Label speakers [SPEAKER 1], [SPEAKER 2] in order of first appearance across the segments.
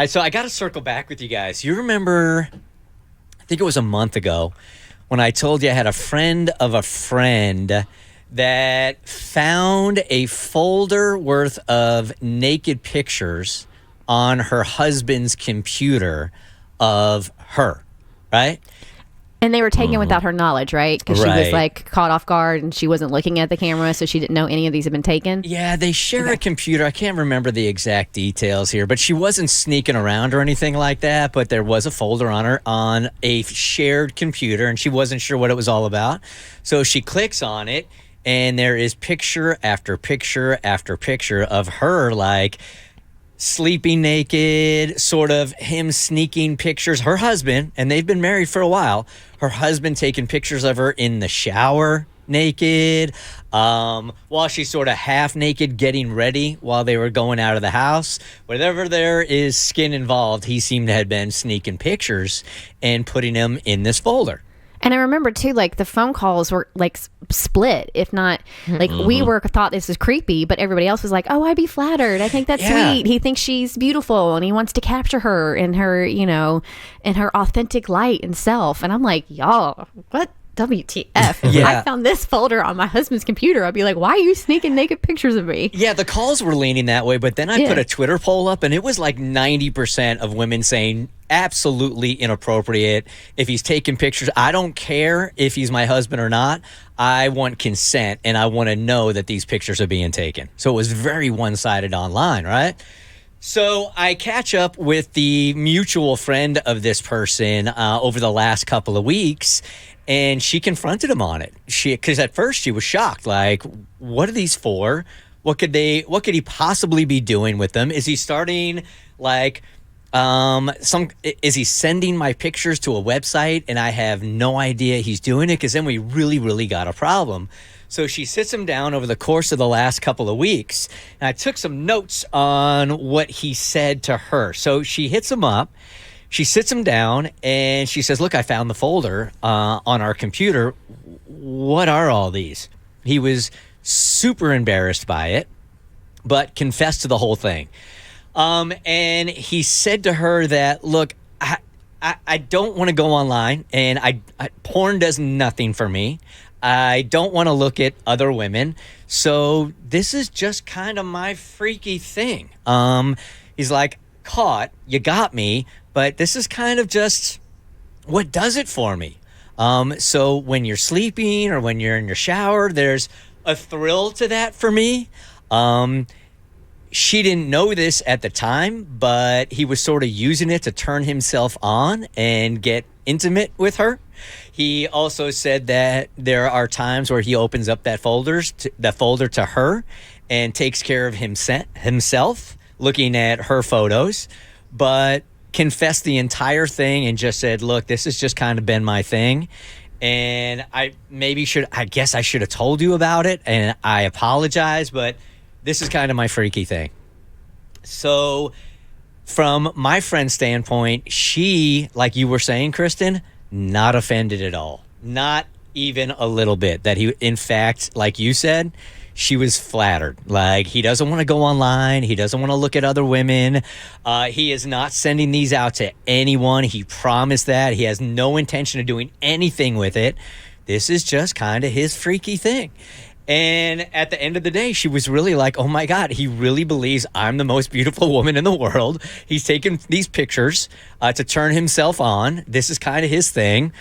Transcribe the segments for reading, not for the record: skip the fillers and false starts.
[SPEAKER 1] So I got to circle back with you guys. You remember, I think it was a month ago, when I told you I had a friend of a friend that found a folder worth of naked pictures on her husband's computer of her, right?
[SPEAKER 2] And they were taken without her knowledge, right? Because she was like caught off guard and she wasn't looking at the camera, so she didn't know any of these had been taken.
[SPEAKER 1] Yeah, they share a computer. I can't remember the exact details here, but she wasn't sneaking around or anything like that. But there was a folder on a shared computer, and she wasn't sure what it was all about. So she clicks on it, and there is picture after picture after picture of her, like, sleeping naked, sort of him sneaking pictures. Her husband, and they've been married for a while, her husband taking pictures of her in the shower naked, while she's sort of half naked getting ready while they were going out of the house. Whenever there is skin involved, he seemed to have been sneaking pictures and putting them in this folder.
[SPEAKER 2] And I remember too, like the phone calls were like split, if not like we thought this was creepy, but everybody else was like, "Oh, I'd be flattered. I think that's sweet. He thinks she's beautiful, and he wants to capture her in her, in her authentic light and self." And I'm like, "Y'all, what? WTF? If I found this folder on my husband's computer, I'd be like, why are you sneaking naked pictures of me?"
[SPEAKER 1] Yeah, the calls were leaning that way, but then I put a Twitter poll up, and it was like 90% of women saying absolutely inappropriate. If he's taking pictures, I don't care if he's my husband or not. I want consent, and I want to know that these pictures are being taken. So it was very one-sided online, right? So I catch up with the mutual friend of this person over the last couple of weeks, and she confronted him on it. Because at first she was shocked, like, what are these for? What could he possibly be doing with them? Is he starting like is he sending my pictures to a website and I have no idea he's doing it? Because then we really, really got a problem. So she sits him down over the course of the last couple of weeks, and I took some notes on what he said to her. So she hits him up. She sits him down, and she says, "Look, I found the folder on our computer. What are all these?" He was super embarrassed by it, but confessed to the whole thing. And he said to her that, "Look, I don't want to go online, and porn does nothing for me. I don't want to look at other women. So this is just kind of my freaky thing." He's like, "Caught, you got me, but this is kind of just what does it for me." So when you're sleeping or when you're in your shower, there's a thrill to that for me. She didn't know this at the time, but he was sort of using it to turn himself on and get intimate with her. He also said that there are times where he opens up that folder to her and takes care of himself, looking at her photos, but confessed the entire thing and just said, "Look, this has just kind of been my thing. And I guess I should have told you about it, and I apologize, but this is kind of my freaky thing." So from my friend's standpoint, she, like you were saying, Kristen, not offended at all. Not even a little bit. That he, in fact, like you said, she was flattered. Like, he doesn't want to go online. He doesn't want to look at other women. He is not sending these out to anyone. He promised that. He has no intention of doing anything with it. This is just kind of his freaky thing. And at the end of the day, she was really like, "Oh my God, he really believes I'm the most beautiful woman in the world. He's taken these pictures to turn himself on. This is kind of his thing."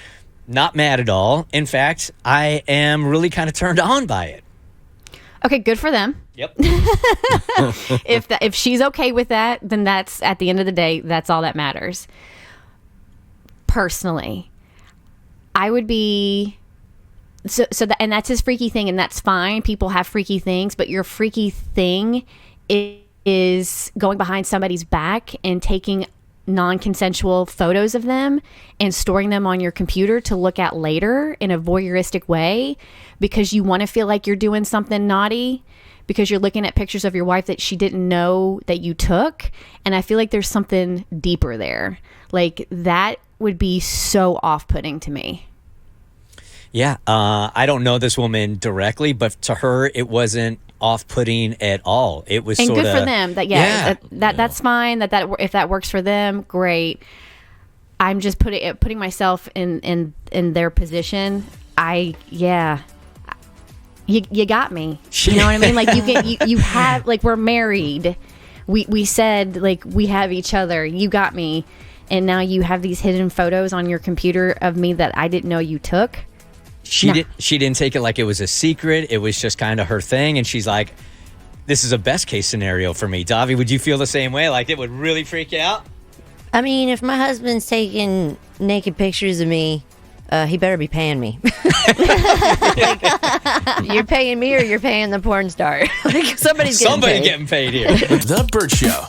[SPEAKER 1] Not mad at all. In fact, I am really kind of turned on by it.
[SPEAKER 2] Okay, good for them.
[SPEAKER 1] Yep.
[SPEAKER 2] If she's okay with that, then that's, at the end of the day, that's all that matters. Personally, I would be... And that's his freaky thing, and that's fine. People have freaky things, but your freaky thing is going behind somebody's back and taking non-consensual photos of them and storing them on your computer to look at later in a voyeuristic way because you want to feel like you're doing something naughty because you're looking at pictures of your wife that she didn't know that you took. And I feel like there's something deeper there. Like, that would be so off-putting to me.
[SPEAKER 1] Yeah, I don't know this woman directly, but to her, it wasn't off-putting at all. It was
[SPEAKER 2] and
[SPEAKER 1] sort of
[SPEAKER 2] good for them. That's fine. That if that works for them, great. I'm just putting myself in their position. You got me. You know what I mean? Like you have, like, we're married. We said, like, we have each other. You got me. And now you have these hidden photos on your computer of me that I didn't know you took.
[SPEAKER 1] She didn't take it like it was a secret. It was just kind of her thing. And she's like, this is a best case scenario for me. Davi, would you feel the same way? Like, it would really freak you out?
[SPEAKER 3] I mean, if my husband's taking naked pictures of me, he better be paying me. Like, you're paying me or you're paying the porn star. Like, somebody's getting paid
[SPEAKER 1] here.
[SPEAKER 4] The Bert Show.